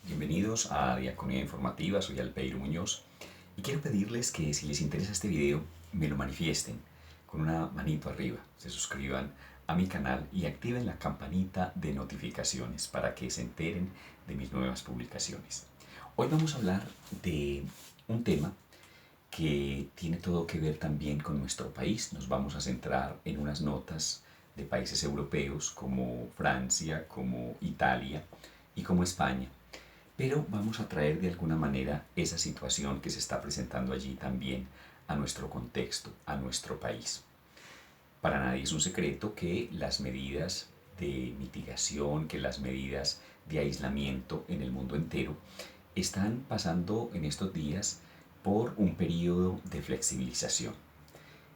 Bienvenidos a Diaconía Informativa, soy Alpeiro Muñoz y quiero pedirles que si les interesa este video me lo manifiesten con una manito arriba, se suscriban a mi canal y activen la campanita de notificaciones para que se enteren de mis nuevas publicaciones. Hoy vamos a hablar de un tema que tiene todo que ver también con nuestro país. Nos vamos a centrar en unas notas de países europeos como Francia, como Italia y como España, pero vamos a traer de alguna manera esa situación que se está presentando allí también a nuestro contexto, a nuestro país. Para nadie es un secreto que las medidas de mitigación, que las medidas de aislamiento en el mundo entero están pasando en estos días por un periodo de flexibilización.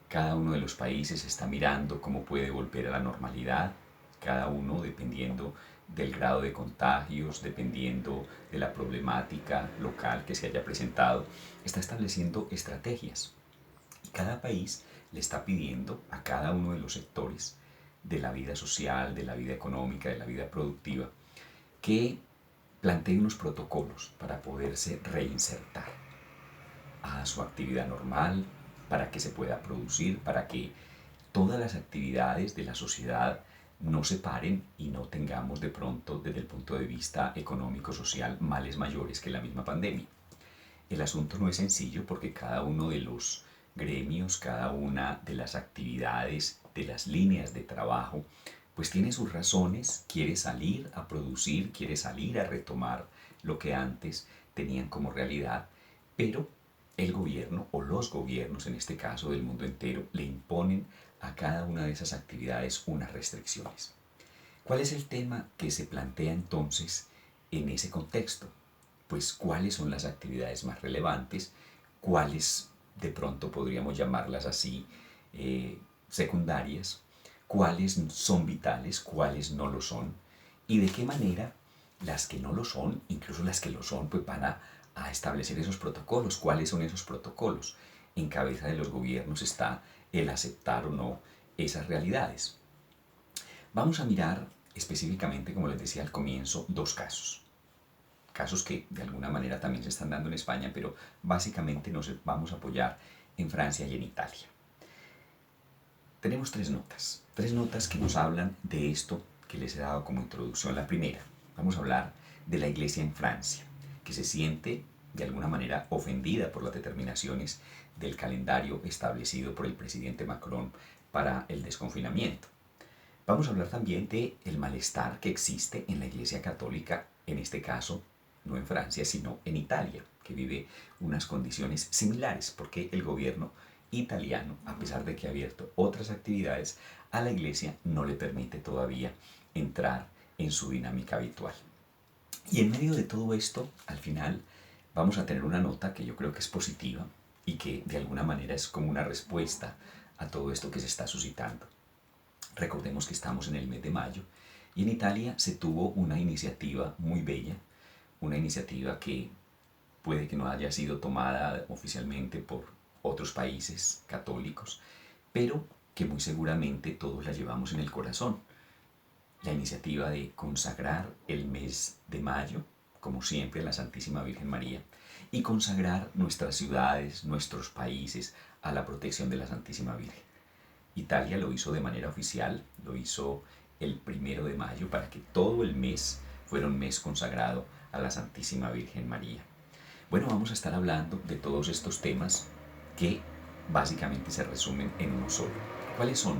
Cada uno de los países está mirando cómo puede volver a la normalidad, cada uno dependiendo del grado de contagios, dependiendo de la problemática local que se haya presentado, está estableciendo estrategias. Y cada país le está pidiendo a cada uno de los sectores de la vida social, de la vida económica, de la vida productiva, que plantee unos protocolos para poderse reinsertar a su actividad normal, para que se pueda producir, para que todas las actividades de la sociedad no se paren y no tengamos de pronto, desde el punto de vista económico-social, males mayores que la misma pandemia. El asunto no es sencillo porque cada uno de los gremios, cada una de las actividades, de las líneas de trabajo, pues tiene sus razones, quiere salir a producir, quiere salir a retomar lo que antes tenían como realidad, pero el gobierno o los gobiernos, en este caso del mundo entero, le imponen a cada una de esas actividades unas restricciones. ¿Cuál es el tema que se plantea entonces en ese contexto? Pues cuáles son las actividades más relevantes, cuáles de pronto podríamos llamarlas así secundarias, cuáles son vitales, cuáles no lo son, y de qué manera las que no lo son, incluso las que lo son, pues van a establecer esos protocolos. ¿Cuáles son esos protocolos? En cabeza de los gobiernos está el aceptar o no esas realidades. Vamos a mirar específicamente, como les decía al comienzo, dos casos. Casos que de alguna manera también se están dando en España, pero básicamente nos vamos a apoyar en Francia y en Italia. Tenemos tres notas que nos hablan de esto que les he dado como introducción. La primera, vamos a hablar de la Iglesia en Francia, que se siente de alguna manera ofendida por las determinaciones del calendario establecido por el presidente Macron para el desconfinamiento. Vamos a hablar también de el malestar que existe en la Iglesia Católica, en este caso no en Francia, sino en Italia, que vive unas condiciones similares, porque el gobierno italiano, a pesar de que ha abierto otras actividades, a la Iglesia no le permite todavía entrar en su dinámica habitual. Y en medio de todo esto, al final, vamos a tener una nota que yo creo que es positiva y que de alguna manera es como una respuesta a todo esto que se está suscitando. Recordemos que estamos en el mes de mayo y en Italia se tuvo una iniciativa muy bella, una iniciativa que puede que no haya sido tomada oficialmente por otros países católicos, pero que muy seguramente todos la llevamos en el corazón. La iniciativa de consagrar el mes de mayo, como siempre, a la Santísima Virgen María, y consagrar nuestras ciudades, nuestros países, a la protección de la Santísima Virgen. Italia lo hizo de manera oficial, lo hizo el 1 de mayo para que todo el mes fuera un mes consagrado a la Santísima Virgen María. Bueno, vamos a estar hablando de todos estos temas que básicamente se resumen en uno solo. ¿Cuáles son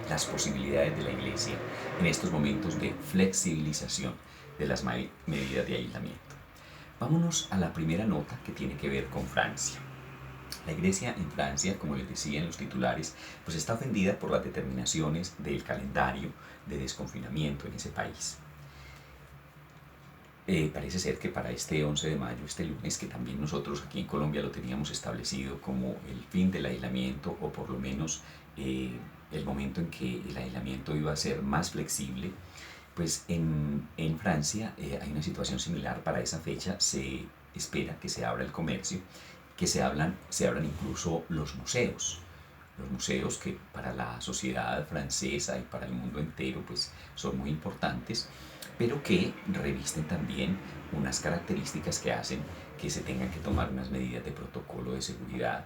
las posibilidades de la Iglesia en estos momentos de flexibilización de las medidas de aislamiento? Vámonos a la primera nota que tiene que ver con Francia. La Iglesia en Francia, como les decía en los titulares, pues está ofendida por las determinaciones del calendario de desconfinamiento en ese país. Parece ser que para este 11 de mayo, este lunes, que también nosotros aquí en Colombia lo teníamos establecido como el fin del aislamiento o por lo menos el momento en que el aislamiento iba a ser más flexible, pues en Francia hay una situación similar. Para esa fecha se espera que se abra el comercio, que se abran incluso los museos. Los museos que para la sociedad francesa y para el mundo entero pues son muy importantes, pero que revisten también unas características que hacen que se tengan que tomar unas medidas de protocolo de seguridad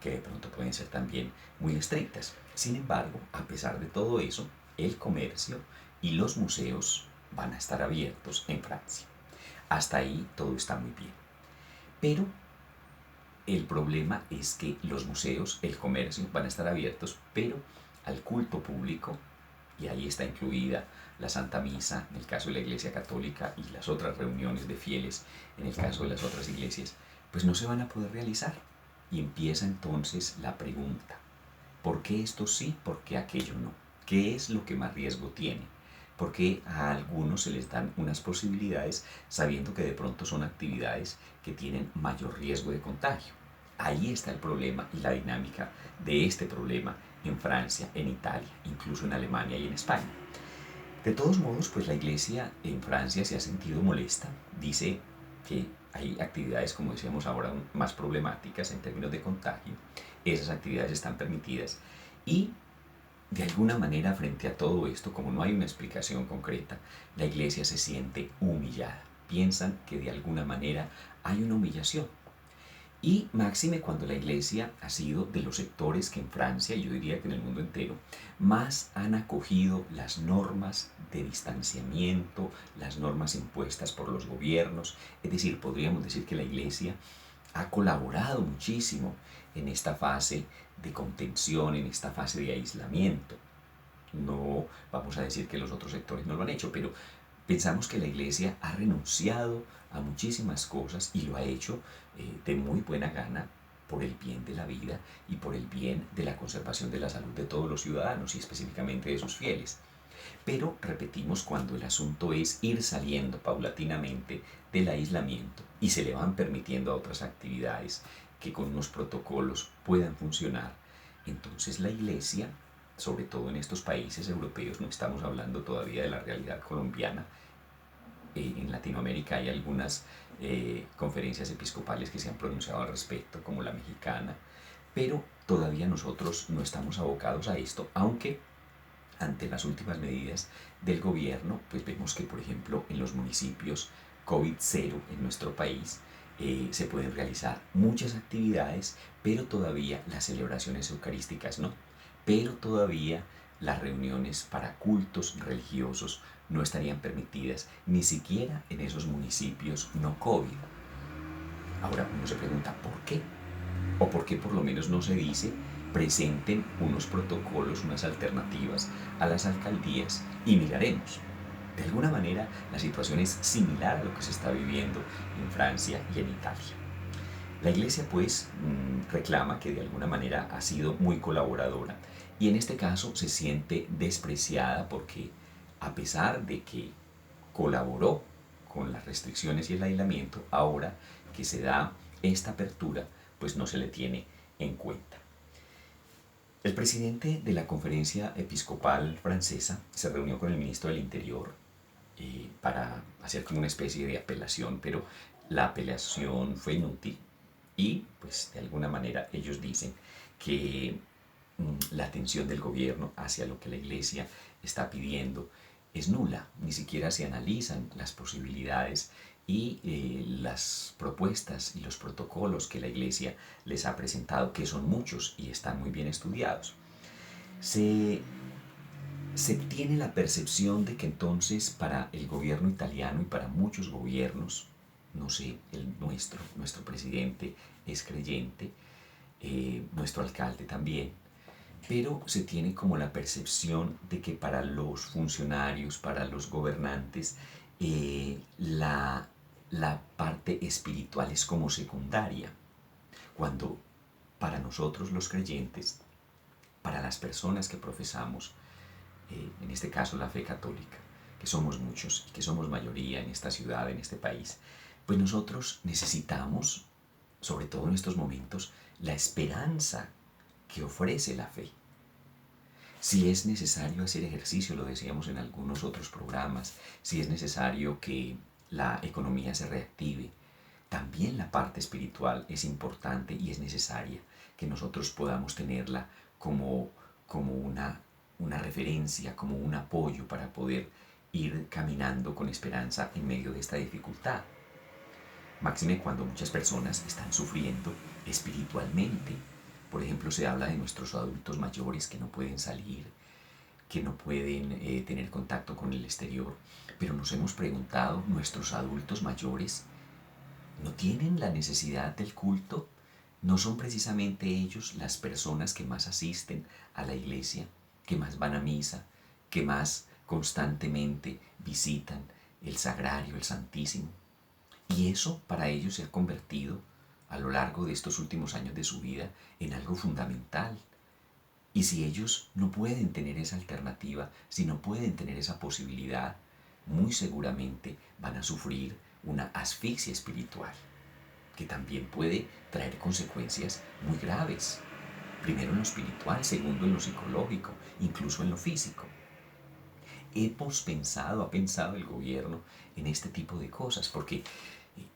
que de pronto pueden ser también muy estrictas. Sin embargo, a pesar de todo eso, el comercio y los museos van a estar abiertos en Francia. Hasta ahí todo está muy bien. Pero el problema es que los museos, el comercio van a estar abiertos, pero al culto público, y ahí está incluida la Santa Misa en el caso de la Iglesia Católica y las otras reuniones de fieles en el caso de las otras iglesias, pues no se van a poder realizar. Y empieza entonces la pregunta, ¿por qué esto sí, por qué aquello no? ¿Qué es lo que más riesgo tiene? Porque a algunos se les dan unas posibilidades sabiendo que de pronto son actividades que tienen mayor riesgo de contagio. Ahí está el problema y la dinámica de este problema en Francia, en Italia, incluso en Alemania y en España. De todos modos, pues la Iglesia en Francia se ha sentido molesta, dice que hay actividades, como decíamos ahora, más problemáticas en términos de contagio, esas actividades están permitidas y de alguna manera frente a todo esto, como no hay una explicación concreta, la Iglesia se siente humillada, piensan que de alguna manera hay una humillación. Y máxime cuando la Iglesia ha sido de los sectores que en Francia, y yo diría que en el mundo entero, más han acogido las normas de distanciamiento, las normas impuestas por los gobiernos. Es decir, podríamos decir que la Iglesia ha colaborado muchísimo en esta fase de contención, en esta fase de aislamiento. No vamos a decir que los otros sectores no lo han hecho, pero pensamos que la Iglesia ha renunciado a muchísimas cosas y lo ha hecho de muy buena gana por el bien de la vida y por el bien de la conservación de la salud de todos los ciudadanos y específicamente de sus fieles. Pero repetimos, cuando el asunto es ir saliendo paulatinamente del aislamiento y se le van permitiendo a otras actividades que con unos protocolos puedan funcionar, entonces la Iglesia, sobre todo en estos países europeos, no estamos hablando todavía de la realidad colombiana, en Latinoamérica hay algunas conferencias episcopales que se han pronunciado al respecto, como la mexicana, pero todavía nosotros no estamos abocados a esto, aunque ante las últimas medidas del gobierno, pues vemos que, por ejemplo, en los municipios COVID-0 en nuestro país se pueden realizar muchas actividades, pero todavía las celebraciones eucarísticas no, pero todavía las reuniones para cultos religiosos no estarían permitidas, ni siquiera en esos municipios no COVID. Ahora uno se pregunta, ¿por qué? O por qué por lo menos no se dice presenten unos protocolos, unas alternativas a las alcaldías y miraremos. De alguna manera la situación es similar a lo que se está viviendo en Francia y en Italia. La Iglesia pues reclama que de alguna manera ha sido muy colaboradora y en este caso se siente despreciada porque a pesar de que colaboró con las restricciones y el aislamiento, ahora que se da esta apertura pues no se le tiene en cuenta. El presidente de la Conferencia Episcopal Francesa se reunió con el ministro del Interior para hacer como una especie de apelación, pero la apelación fue inútil y pues de alguna manera ellos dicen que la atención del gobierno hacia lo que la Iglesia está pidiendo es nula, ni siquiera se analizan las posibilidades y las propuestas y los protocolos que la Iglesia les ha presentado, que son muchos y están muy bien estudiados. Se, se tiene la percepción de que entonces para el gobierno italiano y para muchos gobiernos, no sé, nuestro presidente es creyente, nuestro alcalde también, pero se tiene como la percepción de que para los funcionarios, para los gobernantes, la parte espiritual es como secundaria, cuando para nosotros los creyentes, para las personas que profesamos, en este caso la fe católica, que somos muchos y que somos mayoría en esta ciudad, en este país, pues nosotros necesitamos, sobre todo en estos momentos, la esperanza que ofrece la fe. Si es necesario hacer ejercicio, lo decíamos en algunos otros programas, si es necesario que la economía se reactive, también la parte espiritual es importante y es necesaria que nosotros podamos tenerla como una referencia, como un apoyo para poder ir caminando con esperanza en medio de esta dificultad. Máxime cuando muchas personas están sufriendo espiritualmente. Por ejemplo, se habla de nuestros adultos mayores que no pueden salir, que no pueden tener contacto con el exterior. Pero nos hemos preguntado, ¿nuestros adultos mayores no tienen la necesidad del culto? ¿No son precisamente ellos las personas que más asisten a la iglesia, que más van a misa, que más constantemente visitan el sagrario, el santísimo? Y eso para ellos se ha convertido a lo largo de estos últimos años de su vida en algo fundamental. Y si ellos no pueden tener esa alternativa, si no pueden tener esa posibilidad, muy seguramente van a sufrir una asfixia espiritual, que también puede traer consecuencias muy graves. Primero en lo espiritual, segundo en lo psicológico, incluso en lo físico. Ha pensado el gobierno en este tipo de cosas, porque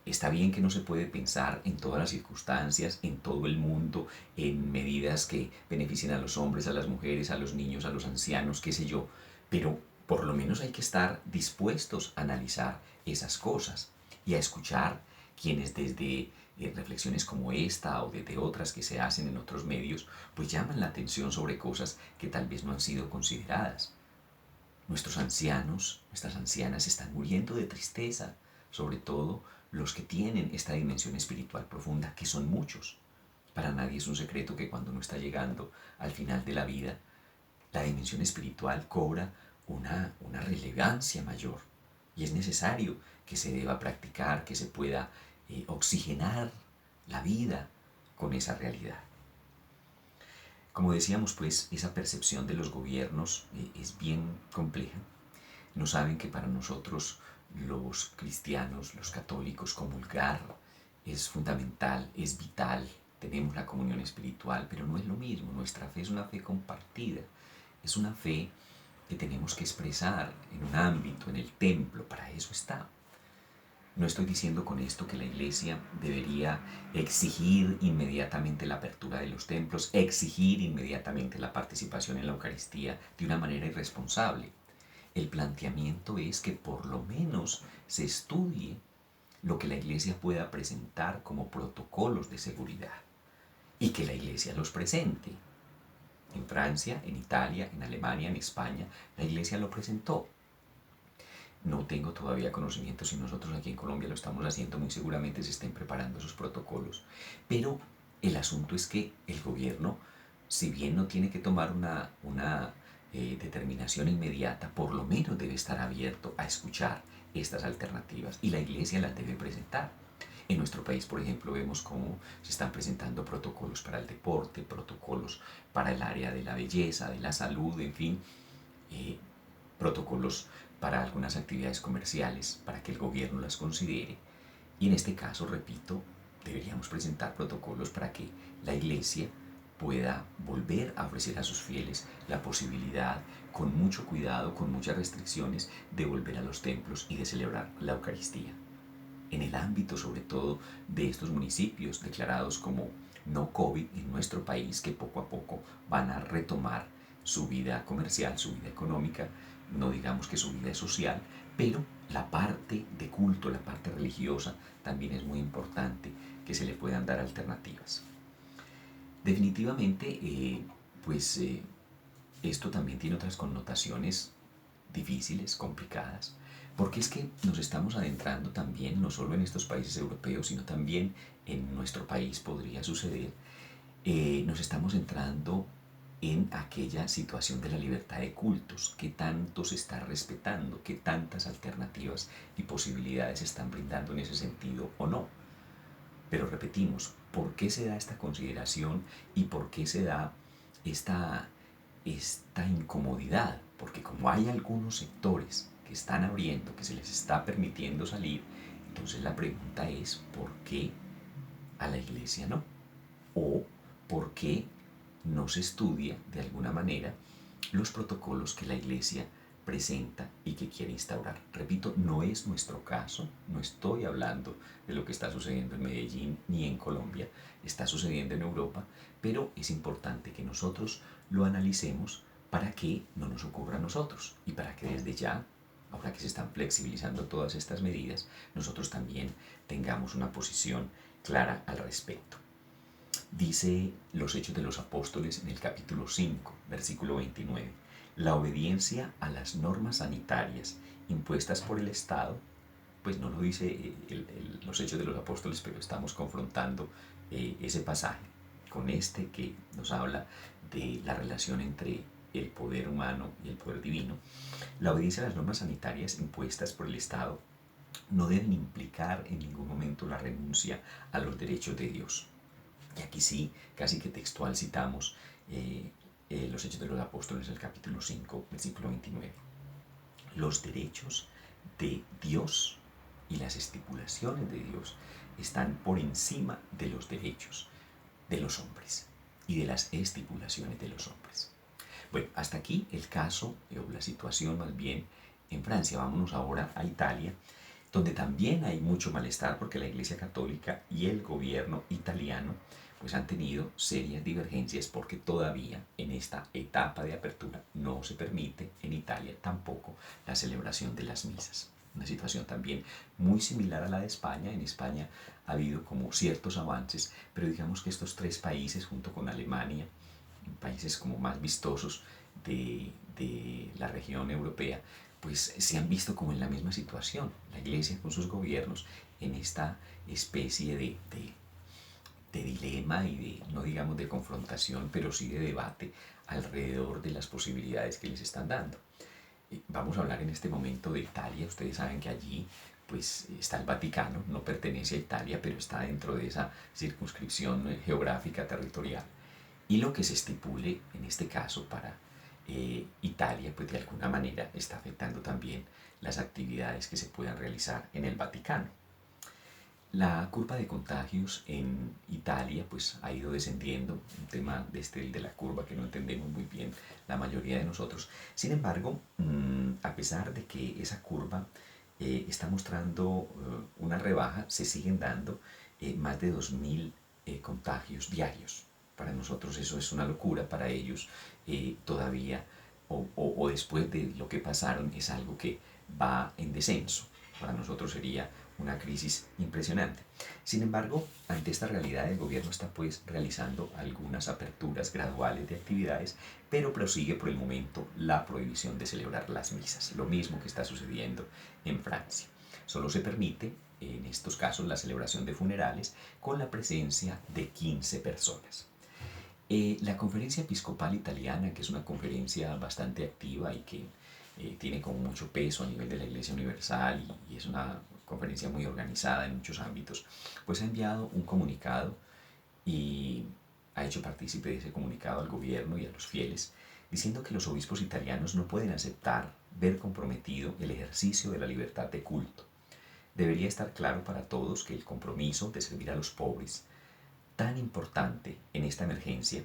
está bien que no se puede pensar en todas las circunstancias, en todo el mundo, en medidas que beneficien a los hombres, a las mujeres, a los niños, a los ancianos, qué sé yo, pero por lo menos hay que estar dispuestos a analizar esas cosas y a escuchar quienes desde reflexiones como esta o desde otras que se hacen en otros medios, pues llaman la atención sobre cosas que tal vez no han sido consideradas. Nuestros ancianos, nuestras ancianas están muriendo de tristeza, sobre todo los que tienen esta dimensión espiritual profunda, que son muchos. Para nadie es un secreto que cuando uno está llegando al final de la vida, la dimensión espiritual cobra una relevancia mayor. Y es necesario que se deba practicar, que se pueda oxigenar la vida con esa realidad. Como decíamos, pues esa percepción de los gobiernos es bien compleja. No saben que para nosotros los cristianos, los católicos, comulgar es fundamental, es vital. Tenemos la comunión espiritual, pero no es lo mismo. Nuestra fe es una fe compartida. Es una fe que tenemos que expresar en un ámbito, en el templo. Para eso está. No estoy diciendo con esto que la iglesia debería exigir inmediatamente la apertura de los templos, exigir inmediatamente la participación en la Eucaristía de una manera irresponsable. El planteamiento es que por lo menos se estudie lo que la iglesia pueda presentar como protocolos de seguridad y que la iglesia los presente. En Francia, en Italia, en Alemania, en España, la iglesia lo presentó. No tengo todavía conocimiento si nosotros aquí en Colombia lo estamos haciendo, muy seguramente se estén preparando esos protocolos. Pero el asunto es que el gobierno, si bien no tiene que tomar una determinación inmediata, por lo menos debe estar abierto a escuchar estas alternativas y la iglesia las debe presentar. En nuestro país, por ejemplo, vemos cómo se están presentando protocolos para el deporte, protocolos para el área de la belleza, de la salud, en fin, protocolos para algunas actividades comerciales, para que el gobierno las considere. Y en este caso, repito, deberíamos presentar protocolos para que la iglesia pueda volver a ofrecer a sus fieles la posibilidad, con mucho cuidado, con muchas restricciones, de volver a los templos y de celebrar la Eucaristía. En el ámbito, sobre todo, de estos municipios declarados como no COVID en nuestro país, que poco a poco van a retomar su vida comercial, su vida económica, no digamos que su vida social, pero la parte de culto, la parte religiosa, también es muy importante que se le puedan dar alternativas. Definitivamente, esto también tiene otras connotaciones difíciles, complicadas, porque es que nos estamos adentrando también, no solo en estos países europeos, sino también en nuestro país podría suceder, nos estamos entrando en aquella situación de la libertad de cultos, qué tanto se está respetando, qué tantas alternativas y posibilidades se están brindando en ese sentido o no. Pero repetimos, ¿por qué se da esta consideración y por qué se da esta incomodidad? Porque como hay algunos sectores que están abriendo, que se les está permitiendo salir, entonces la pregunta es, ¿por qué a la iglesia no? ¿O por qué no se estudia de alguna manera los protocolos que la iglesia presenta y que quiere instaurar? Repito, no es nuestro caso, no estoy hablando de lo que está sucediendo en Medellín ni en Colombia, está sucediendo en Europa, pero es importante que nosotros lo analicemos para que no nos ocurra a nosotros y para que desde ya ahora que se están flexibilizando todas estas medidas, nosotros también tengamos una posición clara al respecto. Dice los Hechos de los Apóstoles en el capítulo 5, versículo 29, la obediencia a las normas sanitarias impuestas por el Estado, pues no lo dice los Hechos de los Apóstoles, pero estamos confrontando ese pasaje con este que nos habla de la relación entre el poder humano y el poder divino. La obediencia a las normas sanitarias impuestas por el Estado no deben implicar en ningún momento la renuncia a los derechos de Dios. Y aquí sí, casi que textual citamos los Hechos de los Apóstoles, el capítulo 5, versículo 29. Los derechos de Dios y las estipulaciones de Dios están por encima de los derechos de los hombres y de las estipulaciones de los hombres. Bueno, hasta aquí el caso o la situación más bien en Francia. Vámonos ahora a Italia, donde también hay mucho malestar porque la Iglesia Católica y el gobierno italiano pues han tenido serias divergencias porque todavía en esta etapa de apertura no se permite en Italia tampoco la celebración de las misas. Una situación también muy similar a la de España. En España ha habido como ciertos avances, pero digamos que estos tres países junto con Alemania, países como más vistosos de la región europea, pues se han visto como en la misma situación, la Iglesia con sus gobiernos en esta especie de dilema y de, no digamos de confrontación, pero sí de debate alrededor de las posibilidades que les están dando. Vamos a hablar en este momento de Italia. Ustedes saben que allí pues está el Vaticano, no pertenece a Italia, pero está dentro de esa circunscripción geográfica territorial. Y lo que se estipule en este caso para Italia, pues de alguna manera está afectando también las actividades que se puedan realizar en el Vaticano. La curva de contagios en Italia pues ha ido descendiendo, un tema de la curva que no entendemos muy bien la mayoría de nosotros. Sin embargo, a pesar de que esa curva está mostrando una rebaja, se siguen dando más de 2.000 contagios diarios. Para nosotros eso es una locura, para ellos todavía o después de lo que pasaron es algo que va en descenso. Para nosotros sería una crisis impresionante. Sin embargo, ante esta realidad el gobierno está pues realizando algunas aperturas graduales de actividades, pero prosigue por el momento la prohibición de celebrar las misas, lo mismo que está sucediendo en Francia. Solo se permite en estos casos la celebración de funerales con la presencia de 15 personas. La Conferencia Episcopal Italiana, que es una conferencia bastante activa y que tiene como mucho peso a nivel de la Iglesia Universal y es una conferencia muy organizada en muchos ámbitos, pues ha enviado un comunicado y ha hecho partícipe de ese comunicado al gobierno y a los fieles, diciendo que los obispos italianos no pueden aceptar ver comprometido el ejercicio de la libertad de culto. Debería estar claro para todos que el compromiso de servir a los pobres, tan importante en esta emergencia,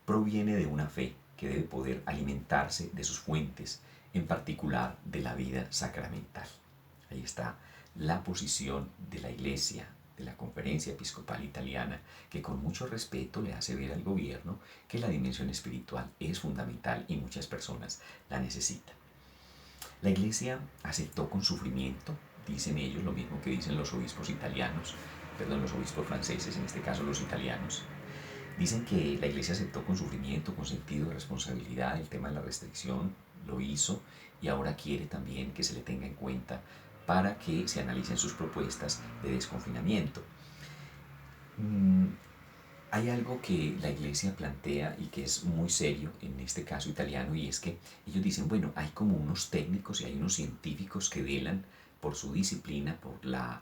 proviene de una fe que debe poder alimentarse de sus fuentes, en particular de la vida sacramental. Ahí está la posición de la Iglesia, de la Conferencia Episcopal Italiana, que con mucho respeto le hace ver al gobierno que la dimensión espiritual es fundamental y muchas personas la necesitan. La Iglesia aceptó con sufrimiento, dicen ellos, lo mismo que dicen los obispos italianos, los obispos franceses, en este caso los italianos. Dicen que la Iglesia aceptó con sufrimiento, con sentido de responsabilidad el tema de la restricción, lo hizo y ahora quiere también que se le tenga en cuenta para que se analicen sus propuestas de desconfinamiento. Hay algo que la Iglesia plantea y que es muy serio en este caso italiano, y es que ellos dicen, bueno, hay como unos técnicos y hay unos científicos que velan por su disciplina, por la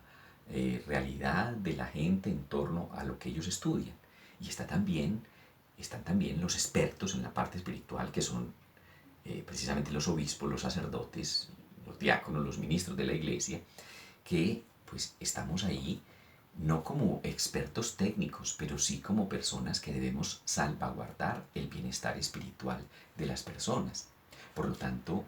realidad de la gente en torno a lo que ellos estudian. Y están también los expertos en la parte espiritual, que son precisamente los obispos, los sacerdotes, los diáconos, los ministros de la Iglesia, que pues estamos ahí no como expertos técnicos, pero sí como personas que debemos salvaguardar el bienestar espiritual de las personas. Por lo tanto,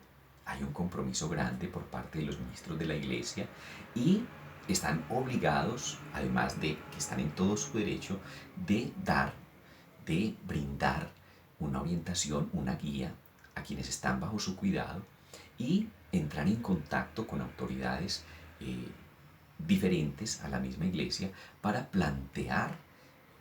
hay un compromiso grande por parte de los ministros de la Iglesia y están obligados, además de que están en todo su derecho, de brindar una orientación, una guía a quienes están bajo su cuidado y entrar en contacto con autoridades eh, diferentes a la misma iglesia para plantear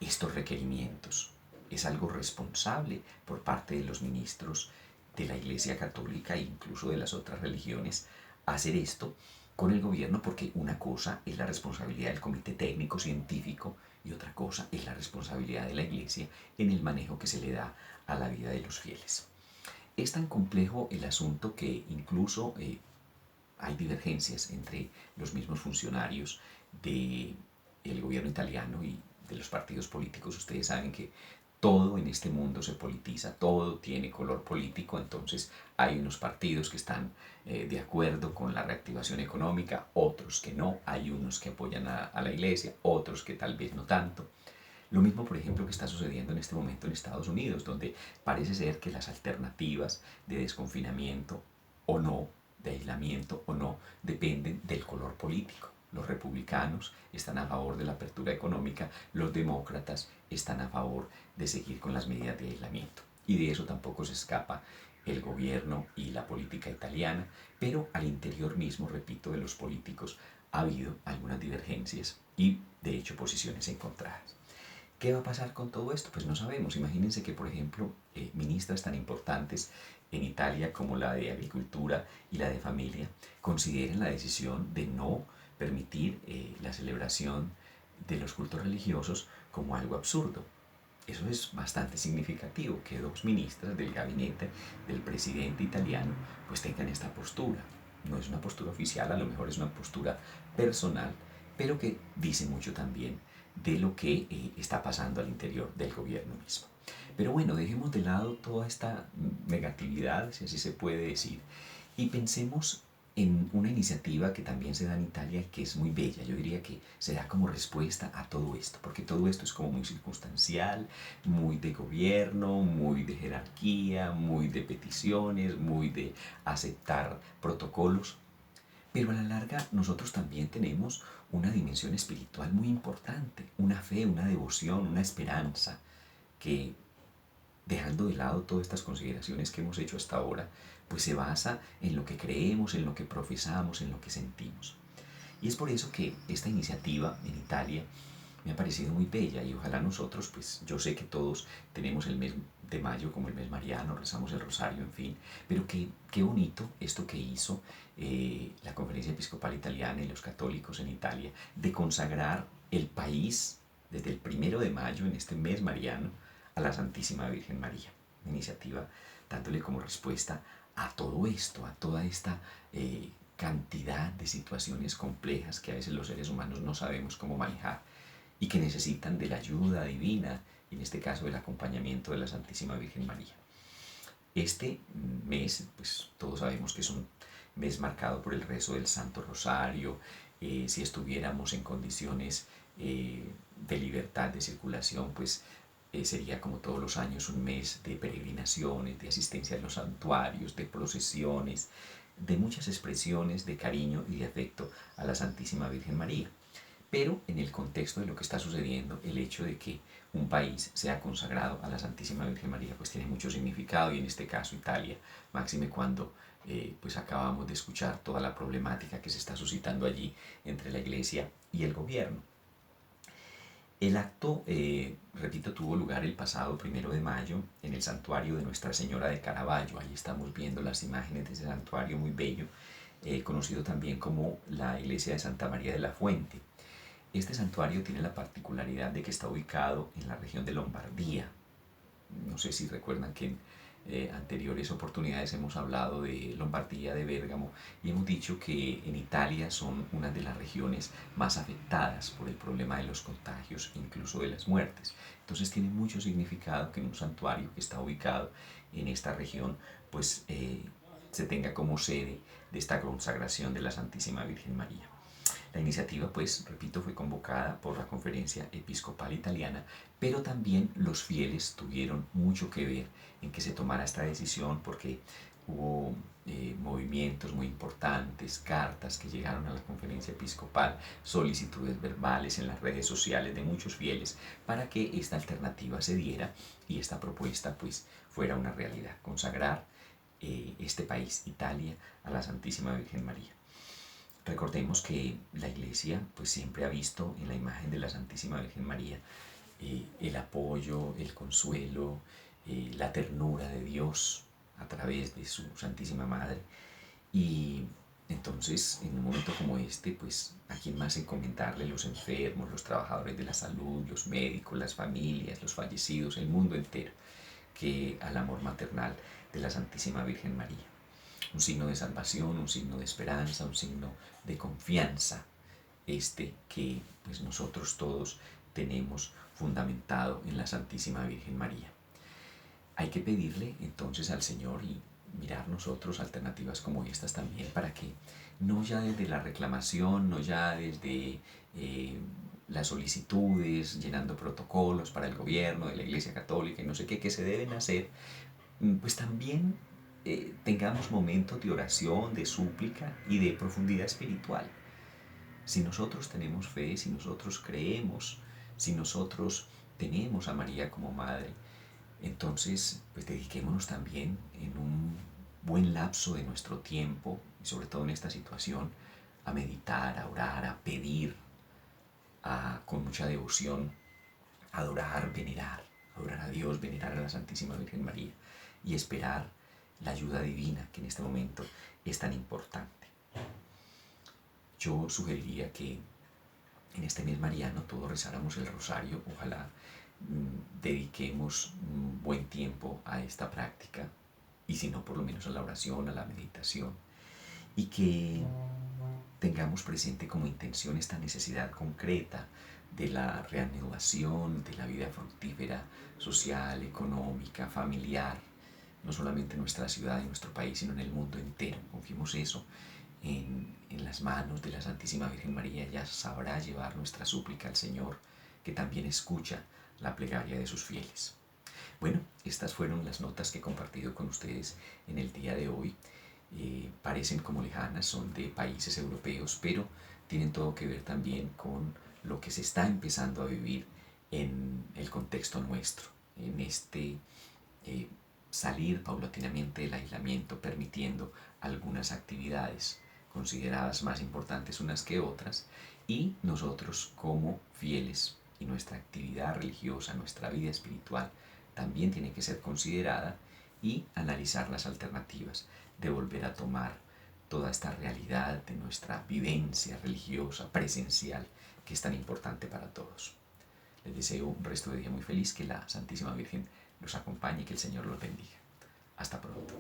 estos requerimientos. Es algo responsable por parte de los ministros de la Iglesia Católica e incluso de las otras religiones hacer esto con el gobierno, porque una cosa es la responsabilidad del comité técnico científico y otra cosa es la responsabilidad de la Iglesia en el manejo que se le da a la vida de los fieles. Es tan complejo el asunto que incluso hay divergencias entre los mismos funcionarios del gobierno italiano y de los partidos políticos. Ustedes saben que todo en este mundo se politiza, todo tiene color político, entonces hay unos partidos que están de acuerdo con la reactivación económica, otros que no, hay unos que apoyan a la iglesia, otros que tal vez no tanto. Lo mismo, por ejemplo, que está sucediendo en este momento en Estados Unidos, donde parece ser que las alternativas de desconfinamiento o no, de aislamiento o no, dependen del color político. Los republicanos están a favor de la apertura económica, los demócratas están a favor de seguir con las medidas de aislamiento. Y de eso tampoco se escapa el gobierno y la política italiana, pero al interior mismo, repito, de los políticos ha habido algunas divergencias y, de hecho, posiciones encontradas. ¿Qué va a pasar con todo esto? Pues no sabemos. Imagínense que, por ejemplo, ministras tan importantes en Italia como la de Agricultura y la de Familia consideren la decisión de no permitir la celebración de los cultos religiosos como algo absurdo. Eso es bastante significativo, que dos ministras del gabinete del presidente italiano pues tengan esta postura. No es una postura oficial, a lo mejor es una postura personal, pero que dice mucho también de lo que está pasando al interior del gobierno mismo. Pero bueno, dejemos de lado toda esta negatividad, si así se puede decir, y pensemos en una iniciativa que también se da en Italia y que es muy bella. Yo diría que se da como respuesta a todo esto, porque todo esto es como muy circunstancial, muy de gobierno, muy de jerarquía, muy de peticiones, muy de aceptar protocolos. Pero a la larga nosotros también tenemos una dimensión espiritual muy importante, una fe, una devoción, una esperanza, que dejando de lado todas estas consideraciones que hemos hecho hasta ahora, pues se basa en lo que creemos, en lo que profesamos, en lo que sentimos. Y es por eso que esta iniciativa en Italia me ha parecido muy bella y ojalá nosotros, pues yo sé que todos tenemos el mes de mayo como el mes mariano, rezamos el rosario, en fin, pero qué bonito esto que hizo la Conferencia Episcopal Italiana y los católicos en Italia de consagrar el país desde el 1 de mayo, en este mes mariano, a la Santísima Virgen María. Una iniciativa dándole como respuesta a todo esto, a toda esta cantidad de situaciones complejas que a veces los seres humanos no sabemos cómo manejar y que necesitan de la ayuda divina, y en este caso del acompañamiento de la Santísima Virgen María. Este mes, pues todos sabemos que es un mes marcado por el rezo del Santo Rosario. Si estuviéramos en condiciones de libertad de circulación, pues sería como todos los años un mes de peregrinaciones, de asistencia a los santuarios, de procesiones, de muchas expresiones de cariño y de afecto a la Santísima Virgen María. Pero en el contexto de lo que está sucediendo, el hecho de que un país sea consagrado a la Santísima Virgen María pues tiene mucho significado, y en este caso Italia, máxime cuando pues acabamos de escuchar toda la problemática que se está suscitando allí entre la Iglesia y el gobierno. El acto, repito, tuvo lugar el pasado 1 de mayo en el santuario de Nuestra Señora de Caravaggio. Ahí estamos viendo las imágenes de ese santuario muy bello, conocido también como la iglesia de Santa María de la Fuente. Este santuario tiene la particularidad de que está ubicado en la región de Lombardía. No sé si recuerdan que en anteriores oportunidades hemos hablado de Lombardía, de Bérgamo, y hemos dicho que en Italia son una de las regiones más afectadas por el problema de los contagios, incluso de las muertes. Entonces tiene mucho significado que en un santuario que está ubicado en esta región, pues se tenga como sede de esta consagración de la Santísima Virgen María. La iniciativa, pues, repito, fue convocada por la Conferencia Episcopal Italiana, pero también los fieles tuvieron mucho que ver en que se tomara esta decisión, porque hubo movimientos muy importantes, cartas que llegaron a la Conferencia Episcopal, solicitudes verbales en las redes sociales de muchos fieles para que esta alternativa se diera y esta propuesta pues fuera una realidad, consagrar este país, Italia, a la Santísima Virgen María. Recordemos que la Iglesia pues siempre ha visto en la imagen de la Santísima Virgen María el apoyo, el consuelo, la ternura de Dios a través de su Santísima Madre. Y entonces, en un momento como este, pues, ¿a quién más encomendarle? Los enfermos, los trabajadores de la salud, los médicos, las familias, los fallecidos, el mundo entero, que al amor maternal de la Santísima Virgen María. Un signo de salvación, un signo de esperanza, un signo de confianza, que pues nosotros todos tenemos fundamentado en la Santísima Virgen María. Hay que pedirle entonces al Señor y mirar nosotros alternativas como estas también para que no ya desde la reclamación, no ya desde las solicitudes, llenando protocolos para el gobierno de la Iglesia Católica y no sé qué, que se deben hacer, pues también tengamos momentos de oración, de súplica y de profundidad espiritual. Si nosotros tenemos fe, si nosotros creemos, si nosotros tenemos a María como madre, entonces pues dediquémonos también en un buen lapso de nuestro tiempo, y sobre todo en esta situación, a meditar, a orar, a pedir, con mucha devoción, adorar a Dios, venerar a la Santísima Virgen María y esperar la ayuda divina que en este momento es tan importante. Yo sugeriría que en este mes mariano todos rezáramos el rosario. Ojalá dediquemos un buen tiempo a esta práctica, y si no, por lo menos a la oración, a la meditación, y que tengamos presente como intención esta necesidad concreta de la reanudación de la vida fructífera, social, económica, familiar, no solamente en nuestra ciudad, en nuestro país, sino en el mundo entero. Confiemos eso en las manos de la Santísima Virgen María. Ella sabrá llevar nuestra súplica al Señor, que también escucha la plegaria de sus fieles. Bueno, estas fueron las notas que he compartido con ustedes en el día de hoy. Parecen como lejanas, son de países europeos, pero tienen todo que ver también con lo que se está empezando a vivir en el contexto nuestro, en este salir paulatinamente del aislamiento, permitiendo algunas actividades consideradas más importantes unas que otras, y nosotros como fieles y nuestra actividad religiosa, nuestra vida espiritual, también tiene que ser considerada y analizar las alternativas de volver a tomar toda esta realidad de nuestra vivencia religiosa, presencial, que es tan importante para todos. Les deseo un resto de día muy feliz, que la Santísima Virgen los acompañe y que el Señor los bendiga. Hasta pronto.